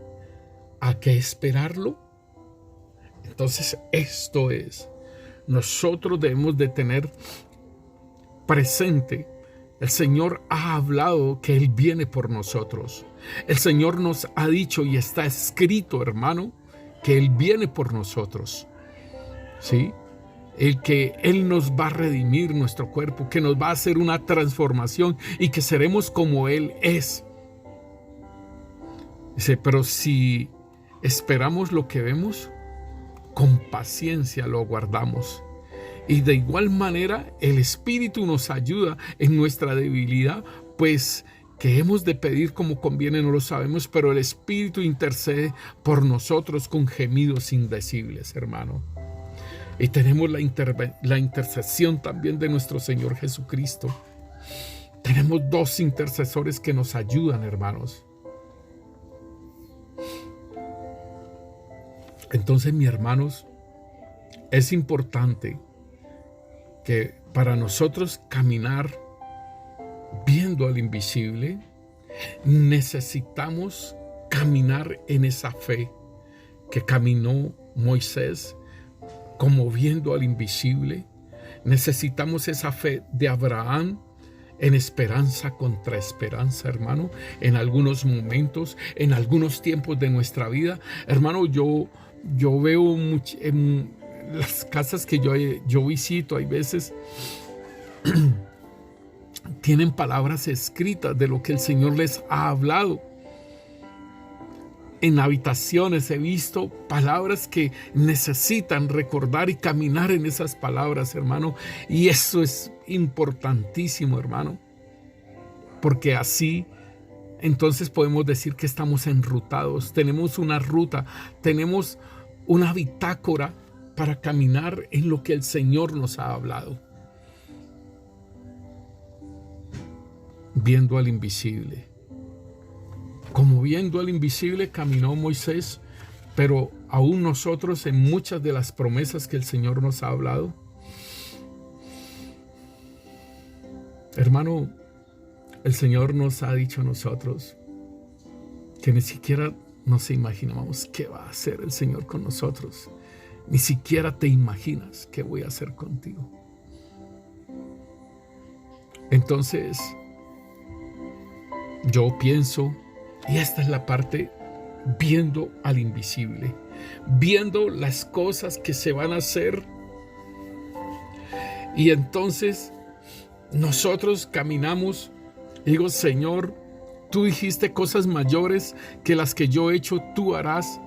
¿a qué esperarlo? Entonces, esto es, nosotros debemos de tener presente: el Señor ha hablado que Él viene por nosotros. El Señor nos ha dicho, y está escrito, hermano, que Él viene por nosotros. ¿Sí? Que Él nos va a redimir nuestro cuerpo, que nos va a hacer una transformación y que seremos como Él es. Dice, pero si esperamos lo que vemos, con paciencia lo aguardamos. Y de igual manera el Espíritu nos ayuda en nuestra debilidad, pues que hemos de pedir como conviene no lo sabemos, pero el Espíritu intercede por nosotros con gemidos indecibles, hermano. Y tenemos la intercesión también de nuestro Señor Jesucristo. Tenemos dos intercesores que nos ayudan, hermanos. Entonces, mis hermanos, es importante que para nosotros caminar viendo al invisible, necesitamos caminar en esa fe que caminó Moisés, como viendo al invisible. Necesitamos esa fe de Abraham, en esperanza contra esperanza, hermano, en algunos momentos, en algunos tiempos de nuestra vida. Hermano, yo veo en las casas que yo visito, hay veces tienen palabras escritas de lo que el Señor les ha hablado. En habitaciones he visto palabras que necesitan recordar y caminar en esas palabras, hermano. Y eso es importantísimo, hermano. Porque así, entonces podemos decir que estamos enrutados. Tenemos una ruta, tenemos una bitácora para caminar en lo que el Señor nos ha hablado. Viendo al invisible. Como viendo al invisible caminó Moisés, pero aún nosotros en muchas de las promesas que el Señor nos ha hablado. Hermano, el Señor nos ha dicho a nosotros que ni siquiera nos imaginamos qué va a hacer el Señor con nosotros. Ni siquiera te imaginas qué voy a hacer contigo. Entonces, yo pienso, y esta es la parte, viendo al invisible, viendo las cosas que se van a hacer. Y entonces nosotros caminamos y digo, Señor, tú dijiste cosas mayores que las que yo he hecho, tú harás.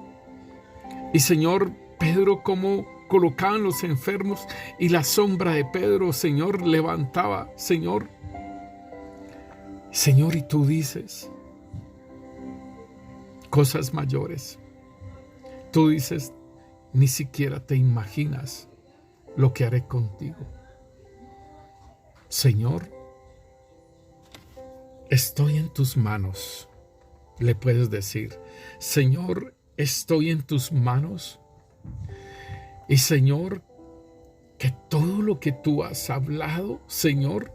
Y Señor, Pedro, como colocaban los enfermos y la sombra de Pedro, Señor, levantaba, Señor. Señor, y tú dices cosas mayores. Tú dices, ni siquiera te imaginas lo que haré contigo. Señor, estoy en tus manos. Le puedes decir, Señor, estoy en tus manos. Y Señor, que todo lo que tú has hablado, Señor,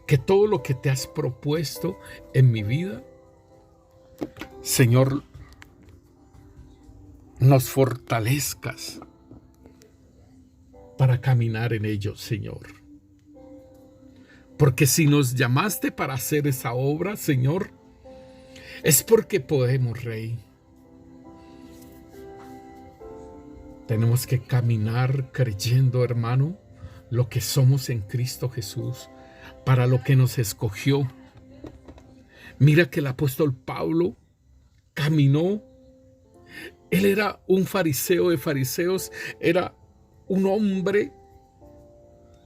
que todo lo que te has propuesto en mi vida, Señor, nos fortalezcas para caminar en ello, Señor. Porque si nos llamaste para hacer esa obra, Señor, es porque podemos, Rey. Tenemos que caminar creyendo, hermano, lo que somos en Cristo Jesús, para lo que nos escogió. Mira que el apóstol Pablo caminó. Él era un fariseo de fariseos, era un hombre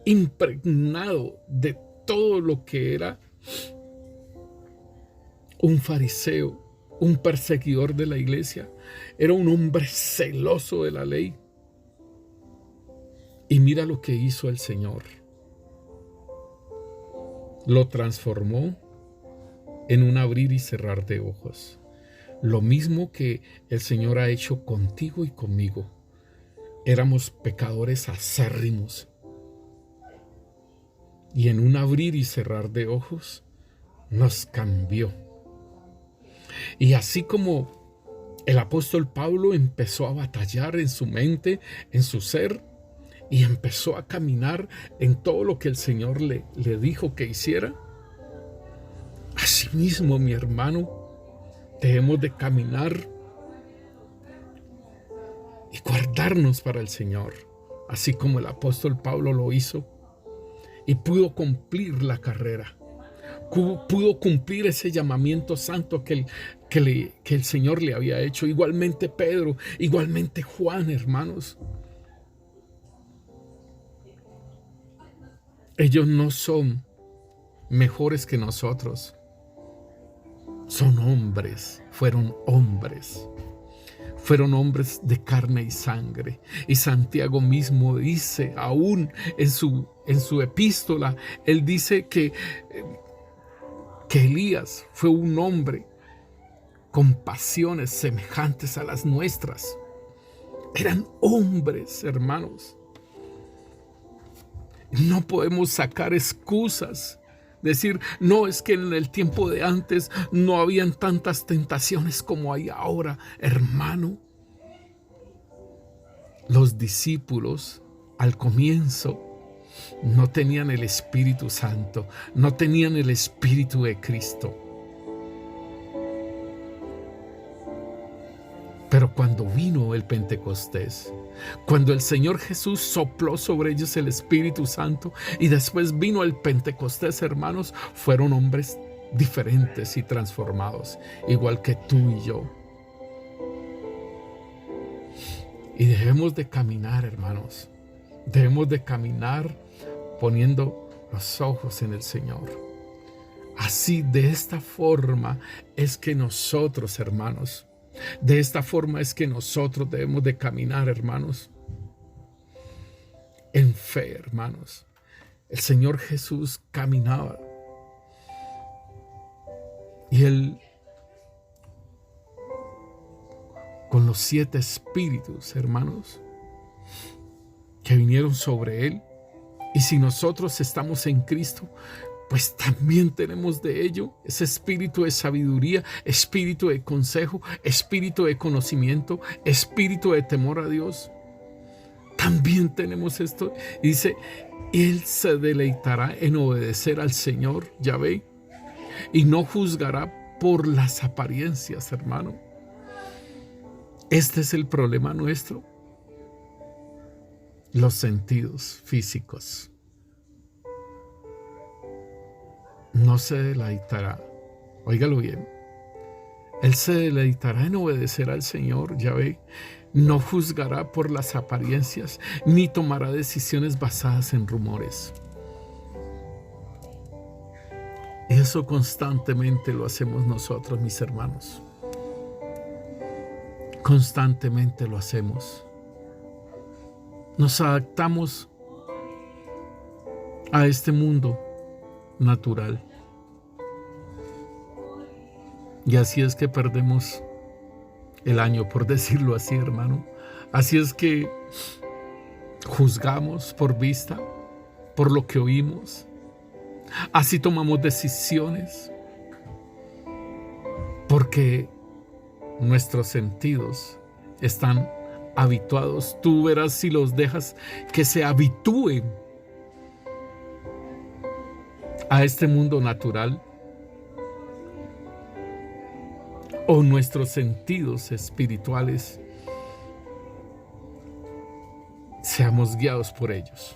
impregnado de todo lo que era un fariseo, un perseguidor de la iglesia. Era un hombre celoso de la ley. Y mira lo que hizo el Señor. Lo transformó en un abrir y cerrar de ojos. Lo mismo que el Señor ha hecho contigo y conmigo. Éramos pecadores acérrimos. Y en un abrir y cerrar de ojos nos cambió. Y así como el apóstol Pablo empezó a batallar en su mente, en su ser, y empezó a caminar en todo lo que el Señor le dijo que hiciera, asimismo, mi hermano, debemos de caminar y guardarnos para el Señor, así como el apóstol Pablo lo hizo y pudo cumplir la carrera, pudo cumplir ese llamamiento santo que el Señor le había hecho. Igualmente Pedro, igualmente Juan, hermanos. Ellos no son mejores que nosotros. Son hombres, fueron hombres. Fueron hombres de carne y sangre. Y Santiago mismo dice, aún en su epístola, él dice que Elías fue un hombre con pasiones semejantes a las nuestras. Eran hombres, hermanos. No podemos sacar excusas. Decir, no, es que en el tiempo de antes no habían tantas tentaciones como hay ahora. Hermano, los discípulos al comienzo no tenían el Espíritu Santo, no tenían el Espíritu de Cristo. Pero cuando vino el Pentecostés, cuando el Señor Jesús sopló sobre ellos el Espíritu Santo y después vino el Pentecostés, hermanos, fueron hombres diferentes y transformados, igual que tú y yo. Y debemos de caminar, hermanos, debemos de caminar poniendo los ojos en el Señor. Así, de esta forma es que nosotros, hermanos, de esta forma es que nosotros debemos de caminar, hermanos, en fe, hermanos. El Señor Jesús caminaba y Él, con los 7 espíritus, hermanos, que vinieron sobre Él, y si nosotros estamos en Cristo, pues también tenemos de ello, ese espíritu de sabiduría, espíritu de consejo, espíritu de conocimiento, espíritu de temor a Dios. También tenemos esto. Dice, Él se deleitará en obedecer al Señor, Yahvé, y no juzgará por las apariencias, hermano. Este es el problema nuestro. Los sentidos físicos. No se deleitará. Óigalo bien. Él se deleitará en obedecer al Señor, Yahvé. No juzgará por las apariencias, ni tomará decisiones basadas en rumores. Eso constantemente lo hacemos nosotros, mis hermanos. Constantemente lo hacemos. Nos adaptamos a este mundo natural. Y así es que perdemos el año, por decirlo así, hermano. Así es que juzgamos por vista, por lo que oímos. Así tomamos decisiones, porque nuestros sentidos están habituados. Tú verás si los dejas que se habitúen a este mundo natural, o nuestros sentidos espirituales seamos guiados por ellos.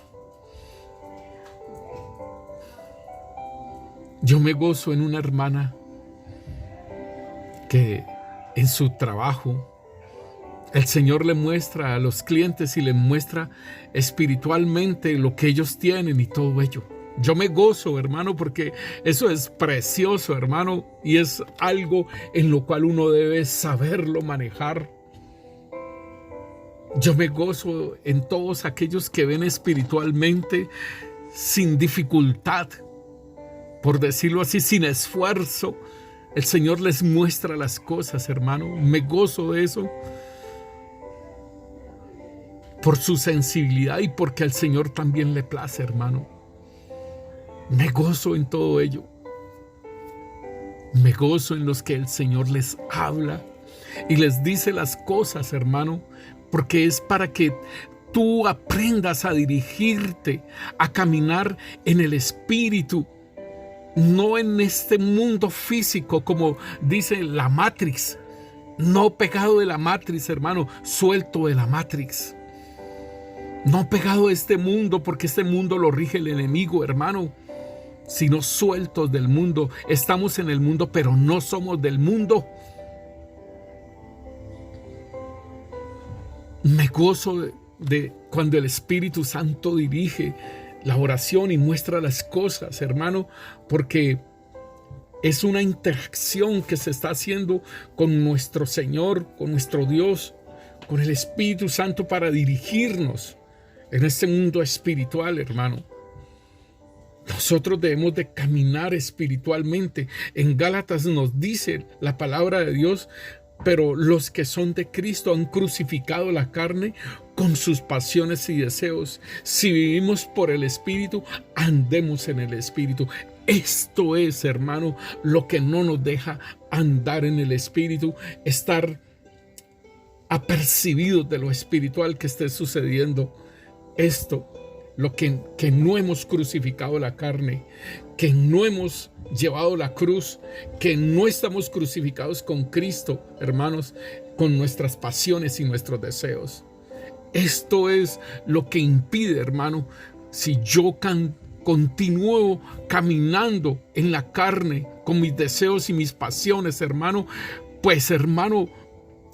Yo me gozo en una hermana que en su trabajo el Señor le muestra a los clientes y le muestra espiritualmente lo que ellos tienen y todo ello. Yo me gozo, hermano, porque eso es precioso, hermano, y es algo en lo cual uno debe saberlo manejar. Yo me gozo en todos aquellos que ven espiritualmente sin dificultad, por decirlo así, sin esfuerzo. El Señor les muestra las cosas, hermano. Me gozo de eso, por su sensibilidad y porque al Señor también le place, hermano. Me gozo en todo ello. Me gozo en los que el Señor les habla y les dice las cosas, hermano, porque es para que tú aprendas a dirigirte, a caminar en el Espíritu, no en este mundo físico, como dice la Matrix. No pegado de la Matrix, hermano, suelto de la Matrix. No pegado a este mundo, porque este mundo lo rige el enemigo, hermano, sino sueltos del mundo. Estamos en el mundo, pero no somos del mundo. Me gozo de cuando el Espíritu Santo dirige la oración y muestra las cosas, hermano, porque es una interacción que se está haciendo con nuestro Señor, con nuestro Dios, con el Espíritu Santo para dirigirnos en este mundo espiritual, hermano. Nosotros debemos de caminar espiritualmente. En Gálatas nos dice la palabra de Dios, pero los que son de Cristo han crucificado la carne con sus pasiones y deseos. Si vivimos por el Espíritu, andemos en el Espíritu. Esto es, hermano, lo que no nos deja andar en el Espíritu, estar apercibidos de lo espiritual que esté sucediendo. Esto, lo que no hemos crucificado la carne, que no hemos llevado la cruz, que no estamos crucificados con Cristo, hermanos, con nuestras pasiones y nuestros deseos. Esto es lo que impide, hermano, si yo continúo caminando en la carne con mis deseos y mis pasiones, hermano, pues, hermano,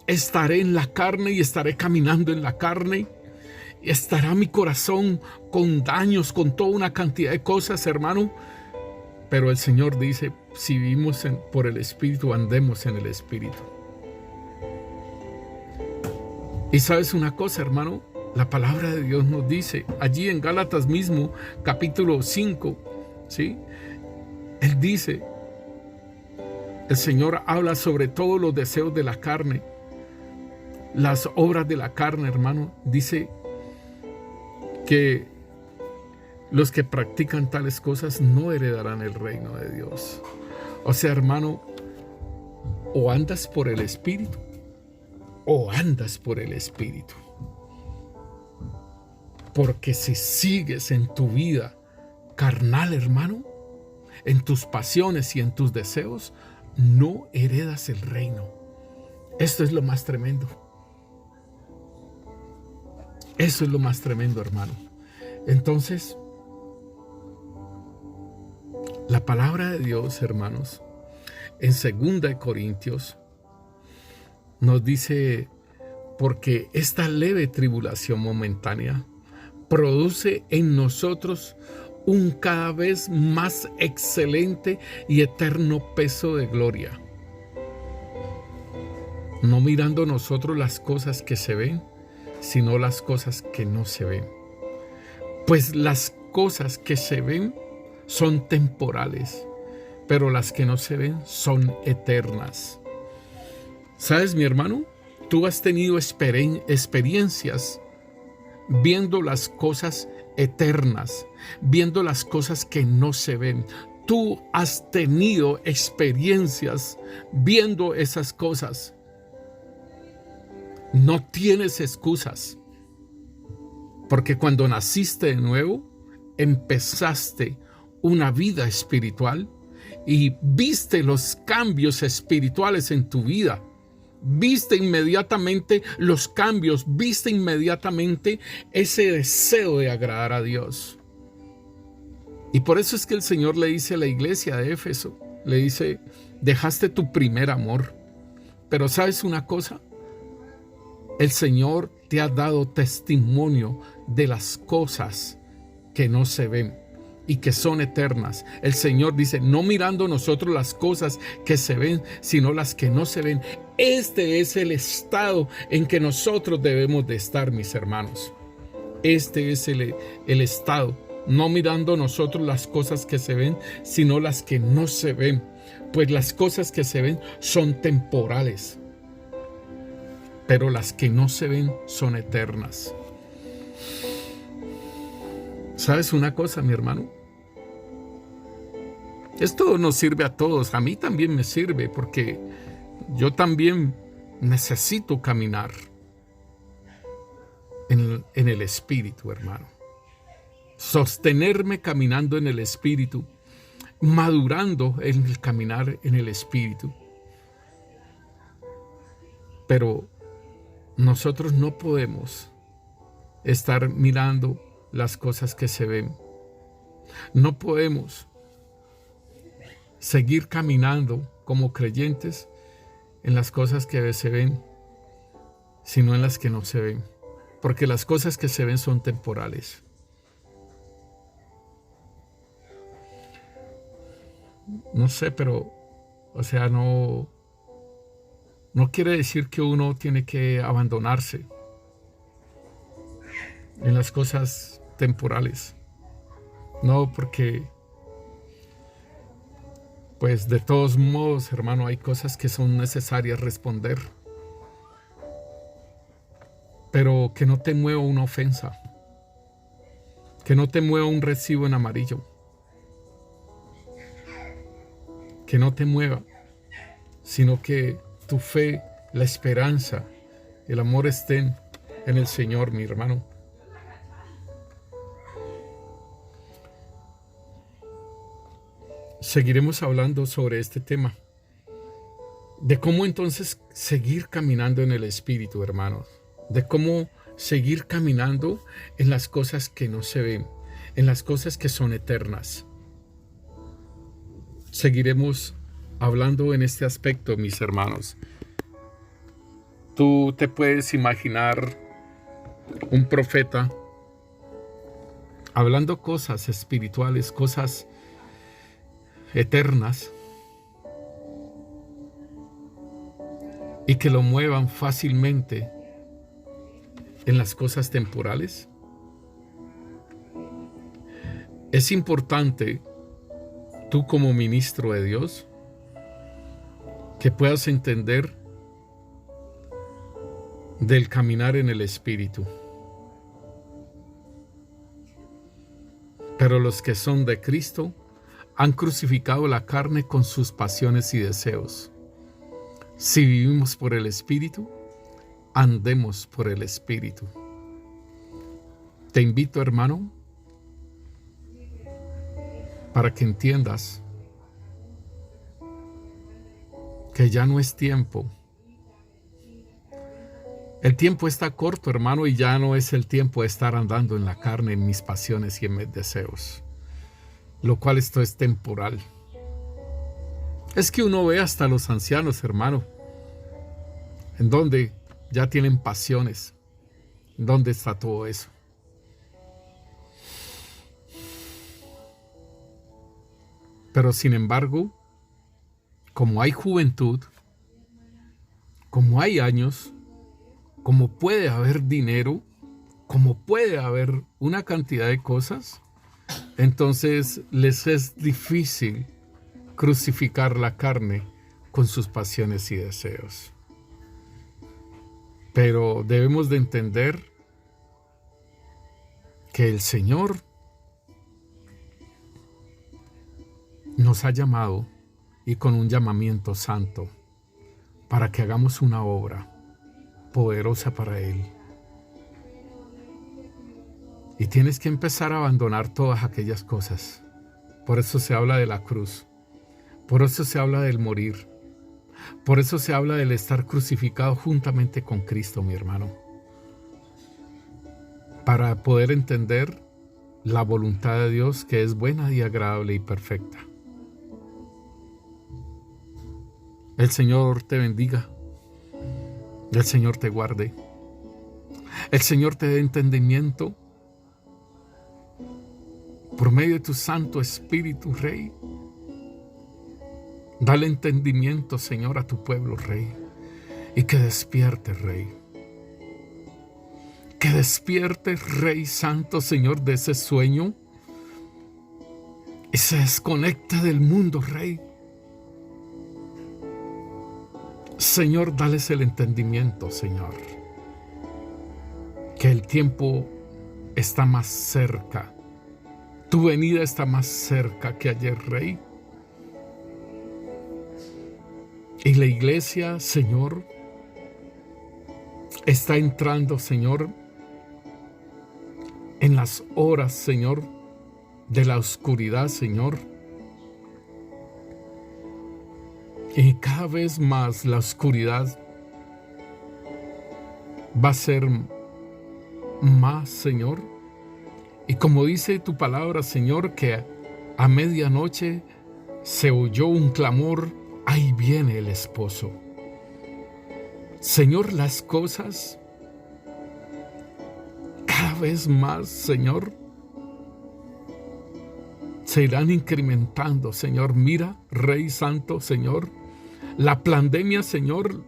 estaré en la carne y estaré caminando en la carne. Estará mi corazón con daños, con toda una cantidad de cosas, hermano. Pero el Señor dice, si vivimos por el Espíritu, andemos en el Espíritu. Y sabes una cosa, hermano, la palabra de Dios nos dice, allí en Gálatas mismo, capítulo 5, ¿sí? Él dice, el Señor habla sobre todos los deseos de la carne, las obras de la carne, hermano. Dice que Los que practican tales cosas no heredarán el reino de Dios. O sea, hermano, o andas por el Espíritu, o andas por el Espíritu. Porque si sigues en tu vida carnal, hermano, en tus pasiones y en tus deseos, no heredas el reino. Esto es lo más tremendo. Eso es lo más tremendo, hermano. Entonces, la palabra de Dios, hermanos, en 2 Corintios nos dice, porque esta leve tribulación momentánea produce en nosotros un cada vez más excelente y eterno peso de gloria, no mirando nosotros las cosas que se ven, sino las cosas que no se ven. Pues las cosas que se ven son temporales, pero las que no se ven son eternas. ¿Sabes, mi hermano? Tú has tenido experiencias viendo las cosas eternas, viendo las cosas que no se ven. Tú has tenido experiencias viendo esas cosas. No tienes excusas, porque cuando naciste de nuevo, empezaste una vida espiritual y viste los cambios espirituales en tu vida. Viste inmediatamente los cambios, viste inmediatamente ese deseo de agradar a Dios. Y por eso es que el Señor le dice a la iglesia de Éfeso, le dice, dejaste tu primer amor. Pero ¿sabes una cosa? El Señor te ha dado testimonio de las cosas que no se ven y que son eternas. El Señor dice, no mirando nosotros las cosas que se ven, sino las que no se ven. Este es el estado en que nosotros debemos de estar, mis hermanos. Este es el estado, no mirando nosotros las cosas que se ven, sino las que no se ven. Pues las cosas que se ven son temporales, pero las que no se ven son eternas. ¿Sabes una cosa, mi hermano? Esto nos sirve a todos. A mí también me sirve, porque yo también necesito caminar en el Espíritu, hermano. Sostenerme caminando en el Espíritu, madurando en el caminar en el Espíritu. Pero nosotros no podemos estar mirando las cosas que se ven. No podemos seguir caminando como creyentes en las cosas que se ven, sino en las que no se ven. Porque las cosas que se ven son temporales. No sé, pero, o sea, no quiere decir que uno tiene que abandonarse en las cosas temporales. No, porque pues de todos modos, hermano, hay cosas que son necesarias responder. Pero que no te mueva una ofensa, que no te mueva un recibo en amarillo, que no te mueva, sino que tu fe, la esperanza, el amor estén en el Señor, mi hermano. Seguiremos hablando sobre este tema, de cómo entonces seguir caminando en el Espíritu, hermanos, de cómo seguir caminando en las cosas que no se ven, en las cosas que son eternas. Seguiremos hablando en este aspecto, mis hermanos. Tú te puedes imaginar un profeta hablando cosas espirituales, cosas eternas, y que lo muevan fácilmente en las cosas temporales. Es importante, tú como ministro de Dios, que puedas entender del caminar en el Espíritu. Pero los que son de Cristo han crucificado la carne con sus pasiones y deseos. Si vivimos por el Espíritu, andemos por el Espíritu. Te invito, hermano, para que entiendas que ya no es tiempo. El tiempo está corto, hermano, y ya no es el tiempo de estar andando en la carne, en mis pasiones y en mis deseos, lo cual esto es temporal. Es que uno ve hasta los ancianos, hermano, en donde ya tienen pasiones. ¿Dónde está todo eso? Pero sin embargo, como hay juventud, como hay años, como puede haber dinero, como puede haber una cantidad de cosas, entonces les es difícil crucificar la carne con sus pasiones y deseos. Pero debemos de entender que el Señor nos ha llamado, y con un llamamiento santo, para que hagamos una obra poderosa para Él. Y tienes que empezar a abandonar todas aquellas cosas. Por eso se habla de la cruz. Por eso se habla del morir. Por eso se habla del estar crucificado juntamente con Cristo, mi hermano. Para poder entender la voluntad de Dios, que es buena y agradable y perfecta. El Señor te bendiga. El Señor te guarde. El Señor te dé entendimiento por medio de tu Santo Espíritu, Rey. Dale entendimiento, Señor, a tu pueblo, Rey. Y que despierte, Rey. Que despierte, Rey Santo, Señor, de ese sueño. Y se desconecte del mundo, Rey. Señor, dales el entendimiento, Señor. Que el tiempo está más cerca. Tu venida está más cerca que ayer, Rey. Y la iglesia, Señor, está entrando, Señor, en las horas, Señor, de la oscuridad, Señor. Y cada vez más la oscuridad va a ser más, Señor. Y como dice tu palabra, Señor, que a medianoche se oyó un clamor: ahí viene el esposo. Señor, las cosas cada vez más, Señor, se irán incrementando, Señor. Mira, Rey Santo, Señor, la pandemia, Señor,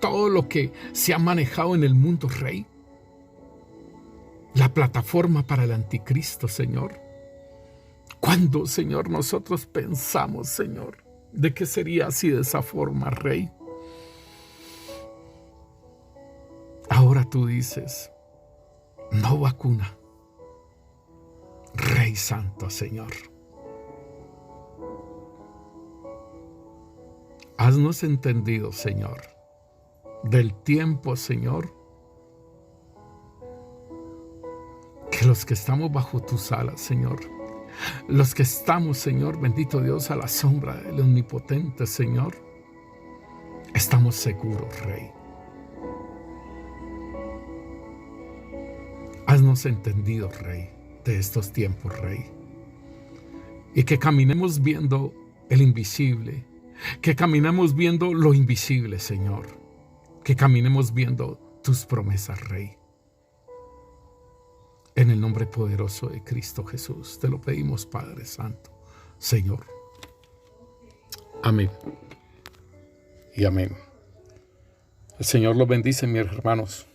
todo lo que se ha manejado en el mundo, Rey. La plataforma para el anticristo, Señor. ¿Cuándo, Señor, nosotros pensamos, Señor, de que sería así, de esa forma, Rey? Ahora tú dices, no vacuna. Rey Santo, Señor. Haznos entendido, Señor, del tiempo, Señor, que los que estamos bajo tus alas, Señor, los que estamos, Señor, bendito Dios, a la sombra del Omnipotente, Señor, estamos seguros, Rey. Haznos entendido, Rey, de estos tiempos, Rey. Y que caminemos viendo el invisible, que caminemos viendo lo invisible, Señor, que caminemos viendo tus promesas, Rey. En el nombre poderoso de Cristo Jesús, te lo pedimos, Padre Santo, Señor. Amén. Y amén. El Señor los bendice, mis hermanos.